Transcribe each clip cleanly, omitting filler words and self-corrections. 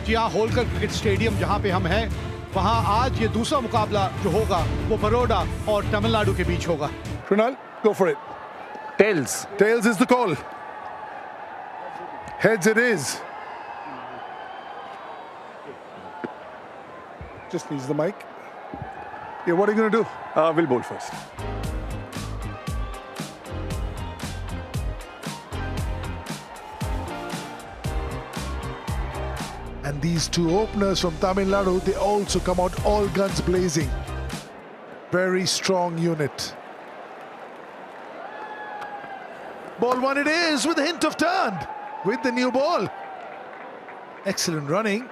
जी हाँ, Holkar cricket stadium जहाँ पे हम हैं, वहाँ आज ये दूसरा मुकाबला जो होगा वो बड़ौदा और तमिलनाडु के बीच होगा। Krunal, go for it. Tails. Tails is the call. Heads it is. Just needs the mic. Yeah, what are you going to do? We'll bowl first. And these two openers from Tamil Nadu, they also come out all guns blazing. Very strong unit. Ball one it is with a hint of turn with the new ball. Excellent running.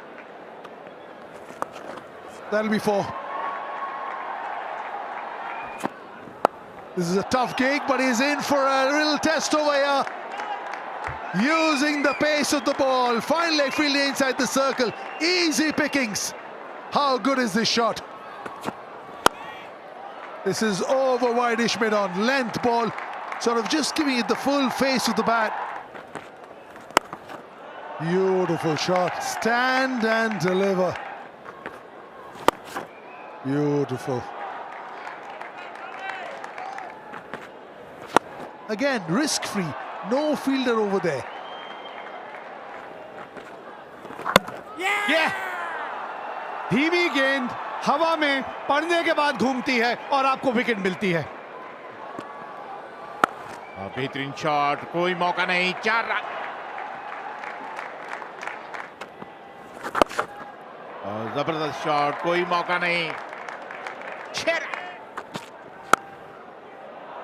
That'll be four. This is a tough gig, but he's in for a little test over here. Using the pace of the ball, fine leg fielding inside the circle, easy pickings. How good is this shot? This is over wide-ish mid-on, length ball, sort of just giving it the full face of the bat. Beautiful shot, stand and deliver. Beautiful. Again, risk-free. No fielder over there. ये धीमी गेंद हवा में पड़ने के बाद घूमती है और आपको विकेट मिलती है। बेहतरीन शॉट, कोई मौका नहीं, 4 रन। जबरदस्त शॉट, कोई मौका नहीं, 6 रन।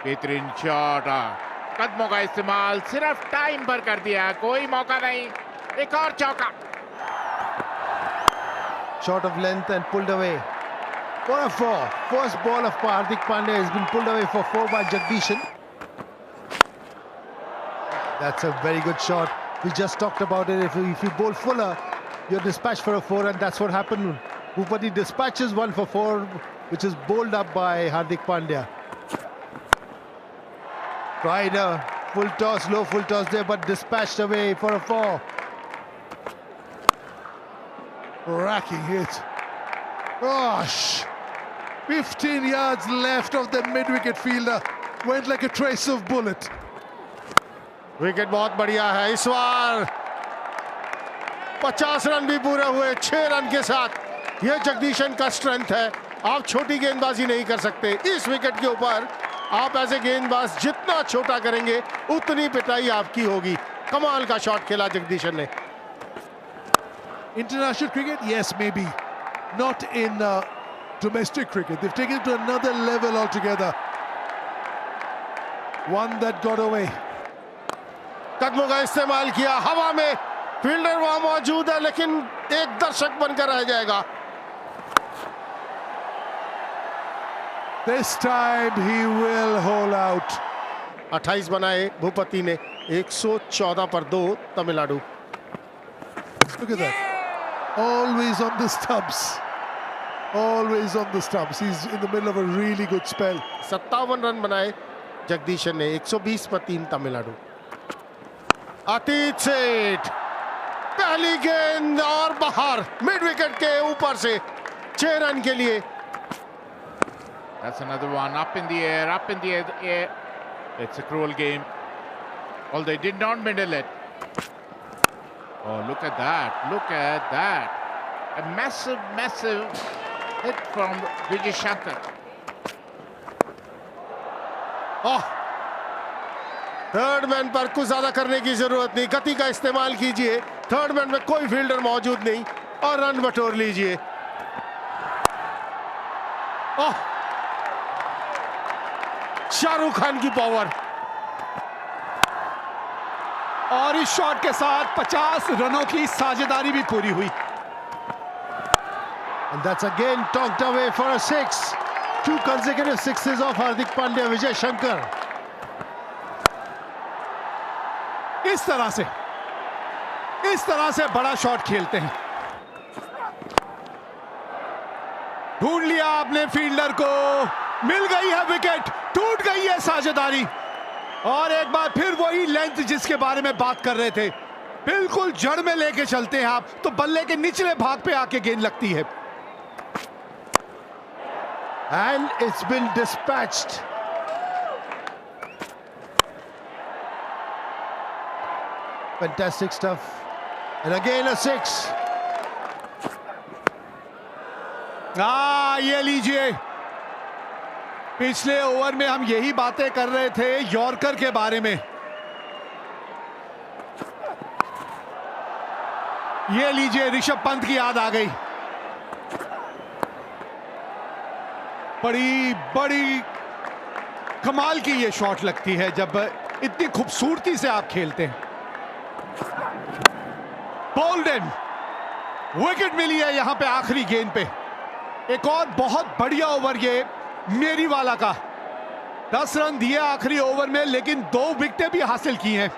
बेहतरीन शॉट, कदमों का इस्तेमाल सिर्फ टाइम पर कर दिया, कोई मौका नहीं, एक और चौका। Short of length and pulled away for a 4. First ball of Hardik Pandya has been pulled away for 4 by Jagdishan. That's a very good shot. We just talked about it. If you bowl fuller, you're dispatched for a 4, and that's what happened. Bhupati dispatches 1 for 4, which is bowled up by Hardik Pandya. Tried a full toss, low full toss there, but dispatched away for a 4. Racking hit. Gosh! 15 yards left of the mid-wicket fielder. Went like a trace of bullet. Wicket बहुत बढ़िया है इस बार। 50 run भी पूरे हुए 6 run के साथ। यह जगदीशन का स्ट्रेंथ है। आप छोटी गेंदबाजी नहीं कर सकते। इस विकेट के ऊपर आप ऐसे गेंदबाज जितना छोटा करेंगे उतनी पिटाई आपकी होगी। कमाल का शॉट खेला जगदीशन ने। International cricket, yes, maybe. Not in domestic cricket. They've taken it to another level altogether. One that got away. कदमों का इस्तेमाल किया, हवा में फील्डर वहां मौजूद है लेकिन एक दर्शक बनकर रह जाएगा। This time he will hold out. 28 बनाए भूपति ने, 114 पर 2 Tamil Nadu. Look at that. Always on the stumps. Always on the stumps. He's in the middle of a really good spell. 57 run बनाए जगदीशन ने, 120 पर 3 तमिलनाडु। अतीत सेठ पहली गेंद और बाहर, मिड विकेट के ऊपर से 6 रन के लिए। That's another one, up in the air, up in the air. It's a cruel game. Although they did not middle it. Oh, look at that, look at that. A massive, massive hit from Vijay Shankar. Oh, third man पर कुछ ज्यादा करने की जरूरत नहीं, गति का इस्तेमाल कीजिए। थर्ड मैन में कोई फील्डर मौजूद नहीं और रन बटोर लीजिए। ओह, शाहरुख खान की पावर। और इस शॉट के साथ 50 रनों की साझेदारी भी पूरी हुई। And that's again talked away for a 6. 2 consecutive sixes of Hardik Pandya, Vijay Shankar. इस तरह से बड़ा शॉट खेलते हैं। ढूंढ लिया आपने फील्डर को, मिल गई है विकेट, टूट गई है साझेदारी और एक बार फिर वही लेंथ जिसके बारे में बात कर रहे थे, बिल्कुल जड़ में लेके चलते हैं आप, तो बल्ले के निचले भाग पे आके गेंद लगती है। And it's been dispatched. Fantastic stuff. And again a 6. ये लीजिए, पिछले ओवर में हम यही बातें कर रहे थे यॉर्कर के बारे में। ये लीजिए, ऋषभ पंत की याद आ गई। बड़ी बड़ी कमाल की ये शॉट लगती है जब इतनी खूबसूरती से आप खेलते हैं। बोल्डन, विकेट मिली है यहां पे आखिरी गेंद पे। एक और बहुत बढ़िया ओवर ये मेरी वाला का। 10 रन दिए आखिरी ओवर में, लेकिन 2 विकेटें भी हासिल की हैं।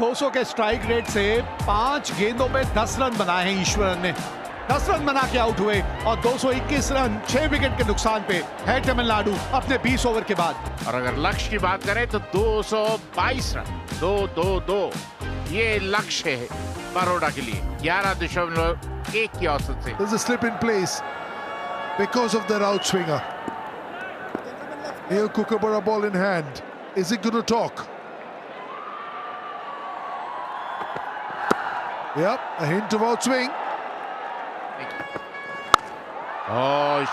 200 के स्ट्राइक रेट से 5 गेंदों पे 10 रन बनाए हैं ईश्वरन ने। 10 रन बना के आउट हुए और 221 रन 6 विकेट के नुकसान पे है तमिलनाडु अपने 20 ओवर के बाद। और अगर लक्ष्य की बात करें तो 222 रन, 2-2-2 ये लक्ष्य है बड़ौदा के लिए 11.1 की औसत से। There's a slip in place because of their outswinger. Here Kookaburra ball in hand. Is it going to talk? Yep, a hint of outswing.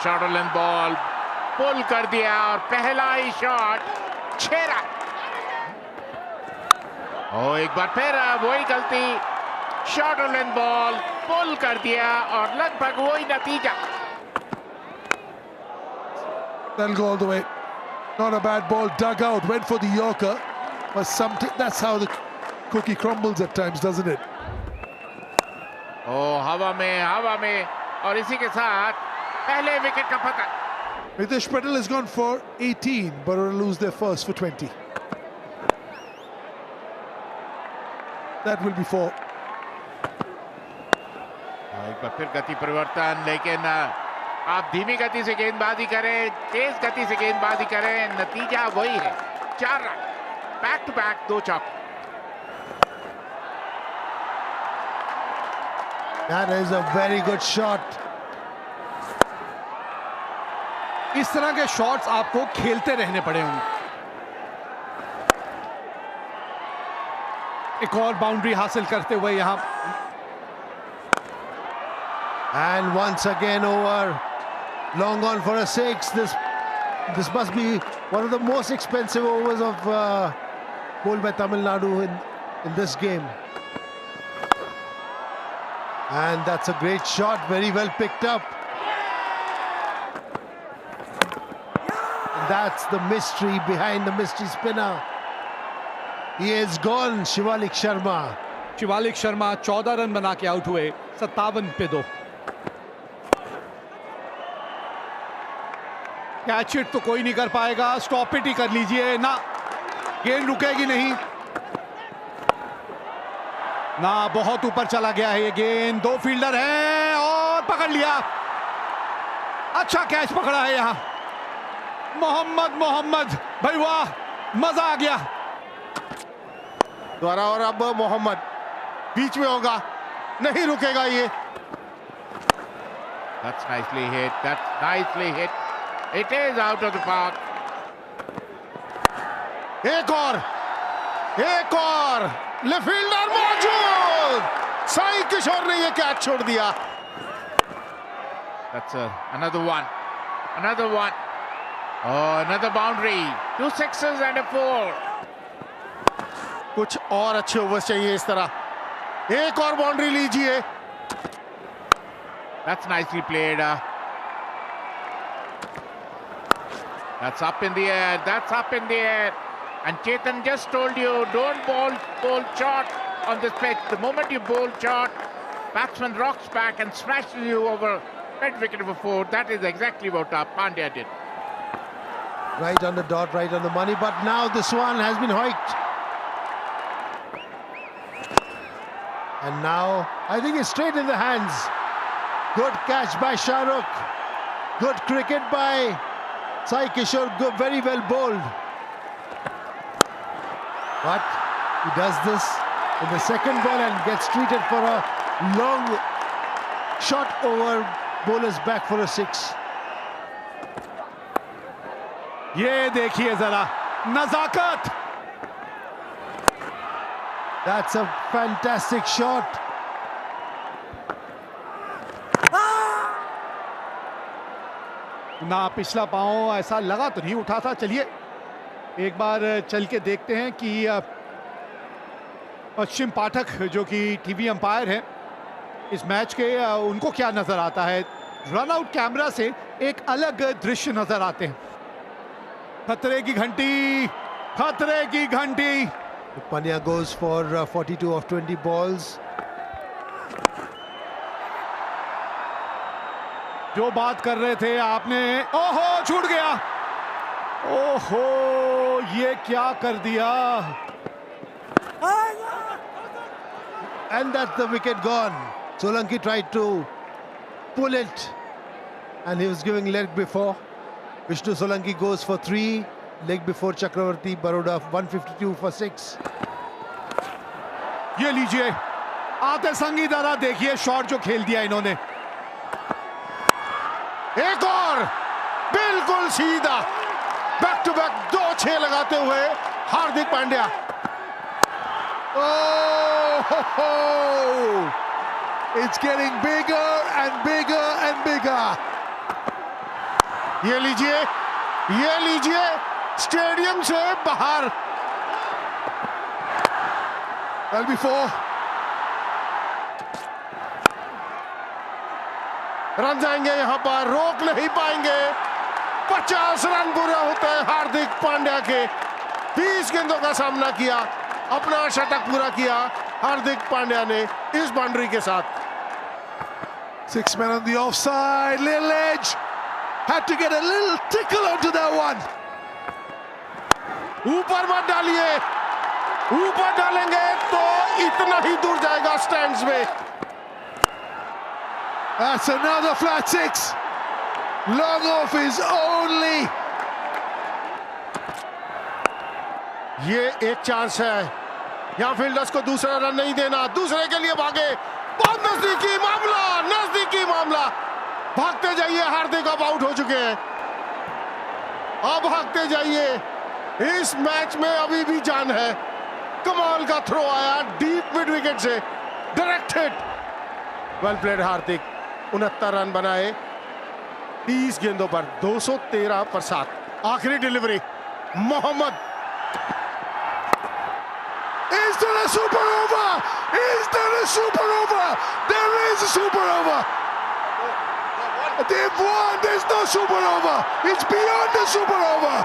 Short length ball pull कर दिया और पहला ही शॉट 6 रन। एक बार फिर वही गलती, शॉर्ट लेंथ बॉल पुल कर दिया और लगभग वही नतीजा। That'll go all the way. Not a bad ball, dug out, went for the Yorker, but that's how the cookie crumbles at times, doesn't it? हवा में और इसी के साथ पहले विकेट का पतन। Mitesh Patel has gone for 18, but will lose their first for 20. That will be 4. एक बार फिर गति परिवर्तन, लेकिन आप धीमी गति से गेंदबाजी करें, तेज गति से गेंदबाजी करें, नतीजा वही है 4 रन। बैक टू बैक 2 चौके। That is a very good shot. इस तरह के शॉट्स आपको खेलते रहने पड़े होंगे। एक और बाउंड्री हासिल करते हुए यहां। And once again over. Long on for a 6. This must be one of the most expensive overs of bowled by Tamil Nadu in this game. And that's a great shot, very well picked up. And that's the mystery behind the mystery spinner. He is gone, Shivalik Sharma. Shivalik Sharma 14 run बना के out हुए 57 पे 2। Catch it तो कोई नहीं कर पाएगा, stop it ही कर लीजिए ना, गेंद रुकेगी नहीं ना। बहुत ऊपर चला गया है ये गेंद, 2 फील्डर हैं और पकड़ लिया। अच्छा कैच पकड़ा है यहां मोहम्मद भाई, वाह, मजा आ गया। द्वारा और अब मोहम्मद बीच में होगा, नहीं रुकेगा ये। That's nicely hit. It is out of the park. एक और लेफ्ट फील्डर मौजूद, साई किशोर ने ये कैच छोड़ दिया। That's another one. Oh, another boundary. 2 sixes and a 4. कुछ और अच्छे ओवर्स चाहिए इस तरह। एक और बाउंड्री लीजिए। That's nicely played. That's up in the air. And Chetan just told you, don't bowl short on this pitch. The moment you bowl short, batsman rocks back and smashes you over mid wicket for 4. That is exactly what Pandya did. Right on the dot, right on the money. But now this one has been hoiked. And now I think it's straight in the hands. Good catch by Shah Rukh. Good cricket by Sai Kishore, very well bowled. But he does this in the second ball and gets treated for a long shot over bowler's back for a 6. ये देखिए जरा नजाकत. That's a fantastic shot. ना पिछला पांव ऐसा लगा तो नहीं उठा था. चलिए एक बार चल के देखते हैं कि पश्चिम पाठक जो कि टीवी अंपायर हैं इस मैच के, उनको क्या नजर आता है. रन आउट कैमरा से एक अलग दृश्य नजर आते हैं. खतरे की घंटी, खतरे की घंटी. Pandya goes for 42 of 20 balls. जो बात कर रहे थे आपने, ओहो छूट गया. ओहो ये क्या कर दिया. And that's the wicket gone. Solanki tried to pull it and he was giving leg before. Vishnu Solanki goes for 3, leg before Chakravarti. Baroda 152 for 6. ये लीजिए आते संगी दरा, देखिए शॉट जो खेल दिया इन्होंने. एक और बिल्कुल सीधा बैक टू बैक 2 6 लगाते हुए Hardik Pandya. Oh, ho, ho. It's getting bigger and bigger and bigger. ये लीजिए स्टेडियम से बाहर. That'll be 4. रन जाएंगे यहां पर, रोक नहीं पाएंगे. 50 रन पूरे होते हैं हार्दिक पांड्या के. 20 गेंदों का सामना किया, अपना शतक पूरा किया हार्दिक पांड्या ने इस बाउंड्री के साथ. 6 men on the offside. Little edge. Had to get a little tickle onto that one. ऊपर मत डालिए, ऊपर डालेंगे तो इतना ही दूर जाएगा स्टैंड्स में. That's another flat 6. Long off is only. ये एक चांस है, यहां फील्डर्स को दूसरा रन नहीं देना. दूसरे के लिए भागे, बहुत नजदीकी मामला. भागते जाइए, हार्दिक अब आउट हो चुके हैं. अब भागते जाइए, इस मैच में अभी भी जान है. कमाल का थ्रो आया डीप मिड विकेट से, direct hit. Well played Hardik. 69 run बनाए 30 गेंदों पर, 213 पर 7. आखिरी delivery Mohammad. Is there a super over? Is there a super over? There is a super over. They've won. There's no super over. It's beyond the super over.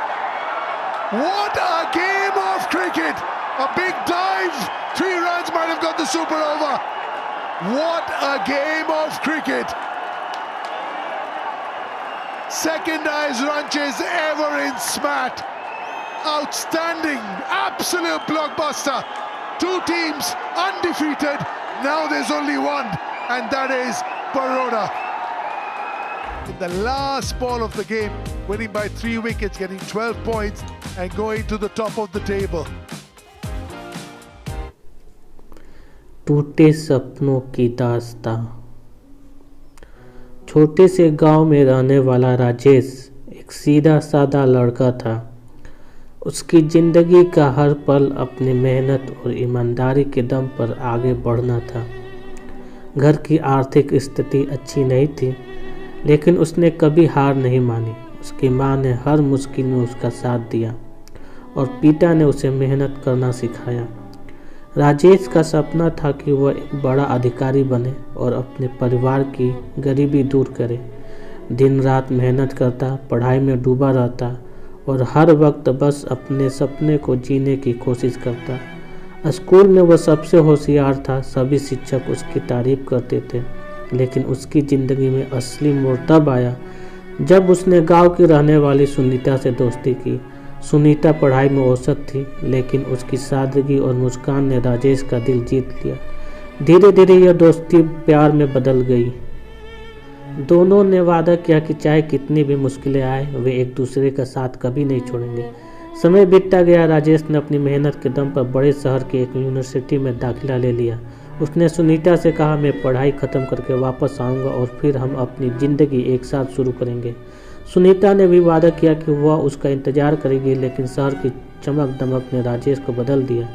What a game of cricket. A big dive. 3 runs might have got the super over. What a game of cricket. Second highest run chase ever in SMAT. Outstanding, absolute blockbuster. 2 teams undefeated. Now there's only one, and that is Baroda. In the last ball of the game, winning by 3 wickets, getting 12 points and going to the top of the table. टूटे सपनों की दास्तां। छोटे से गांव में रहने वाला राजेश एक सीधा साधा लड़का था। उसकी ज़िंदगी का हर पल अपनी मेहनत और ईमानदारी के दम पर आगे बढ़ना था। घर की आर्थिक स्थिति अच्छी नहीं थी, लेकिन उसने कभी हार नहीं मानी। उसकी माँ ने हर मुश्किल में उसका साथ दिया और पिता ने उसे मेहनत करना सिखाया। राजेश का सपना था कि वह एक बड़ा अधिकारी बने और अपने परिवार की गरीबी दूर करे। दिन रात मेहनत करता, पढ़ाई में डूबा रहता और हर वक्त बस अपने सपने को जीने की कोशिश करता। स्कूल में वह सबसे होशियार था, सभी शिक्षक उसकी तारीफ करते थे। लेकिन उसकी ज़िंदगी में असली मोड़ तब आया जब उसने गांव की रहने वाली सुनीता से दोस्ती की। सुनीता पढ़ाई में औसत थी, लेकिन उसकी सादगी और मुस्कान ने राजेश का दिल जीत लिया। धीरे धीरे यह दोस्ती प्यार में बदल गई। दोनों ने वादा किया कि चाहे कितनी भी मुश्किलें आए, वे एक दूसरे का साथ कभी नहीं छोड़ेंगे। समय बीतता गया। राजेश ने अपनी मेहनत के दम पर बड़े शहर की एक यूनिवर्सिटी में दाखिला ले लिया। उसने सुनीता से कहा, मैं पढ़ाई ख़त्म करके वापस आऊँगा और फिर हम अपनी ज़िंदगी एक साथ शुरू करेंगे। सुनीता ने भी वादा किया कि वह उसका इंतज़ार करेगी, लेकिन शहर की चमक दमक ने राजेश को बदल दिया।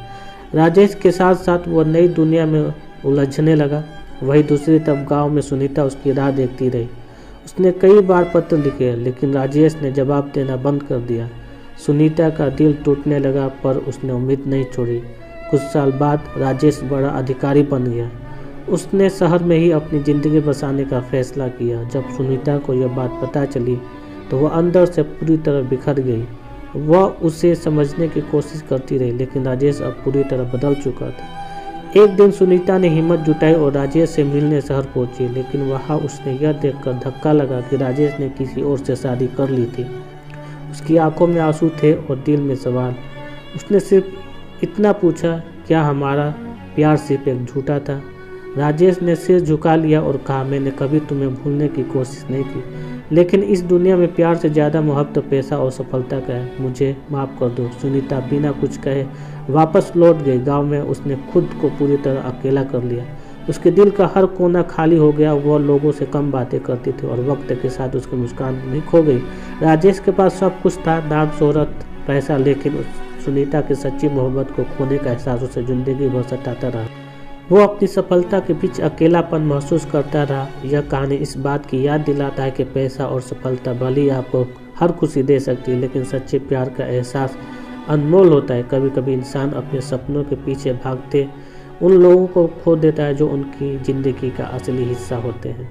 राजेश के साथ साथ वह नई दुनिया में उलझने लगा। वही दूसरी तरफ गांव में सुनीता उसकी राह देखती रही। उसने कई बार पत्र लिखे, लेकिन राजेश ने जवाब देना बंद कर दिया। सुनीता का दिल टूटने लगा, पर उसने उम्मीद नहीं छोड़ी। कुछ साल बाद राजेश बड़ा अधिकारी बन गया। उसने शहर में ही अपनी ज़िंदगी बसाने का फैसला किया। जब सुनीता को यह बात पता चली तो वह अंदर से पूरी तरह बिखर गई। वह उसे समझने की कोशिश करती रही, लेकिन राजेश अब पूरी तरह बदल चुका था। एक दिन सुनीता ने हिम्मत जुटाई और राजेश से मिलने शहर पहुंची, लेकिन वहां उसने यह देखकर धक्का लगा कि राजेश ने किसी और से शादी कर ली थी। उसकी आंखों में आंसू थे और दिल में सवाल। उसने सिर्फ इतना पूछा, क्या हमारा प्यार सिर्फ एक झूठा था? राजेश ने सिर झुका लिया और कहा, मैंने कभी तुम्हें भूलने की कोशिश नहीं की, लेकिन इस दुनिया में प्यार से ज़्यादा मोहब्बत पैसा और सफलता का है। मुझे माफ़ कर दो। सुनीता बिना कुछ कहे वापस लौट गई। गांव में उसने खुद को पूरी तरह अकेला कर लिया। उसके दिल का हर कोना खाली हो गया। वह लोगों से कम बातें करती थी और वक्त के साथ उसकी मुस्कान भी खो गई। राजेश के पास सब कुछ था, नाम, शोहरत, पैसा, लेकिन सुनीता की सच्ची मोहब्बत को खोने का एहसास उसे जिंदगी भर सताता रहा। वो अपनी सफलता के बीच अकेलापन महसूस करता रहा। यह कहानी इस बात की याद दिलाता है कि पैसा और सफलता भले ही आपको हर खुशी दे सकती है, लेकिन सच्चे प्यार का एहसास अनमोल होता है। कभी कभी इंसान अपने सपनों के पीछे भागते उन लोगों को खो देता है जो उनकी ज़िंदगी का असली हिस्सा होते हैं।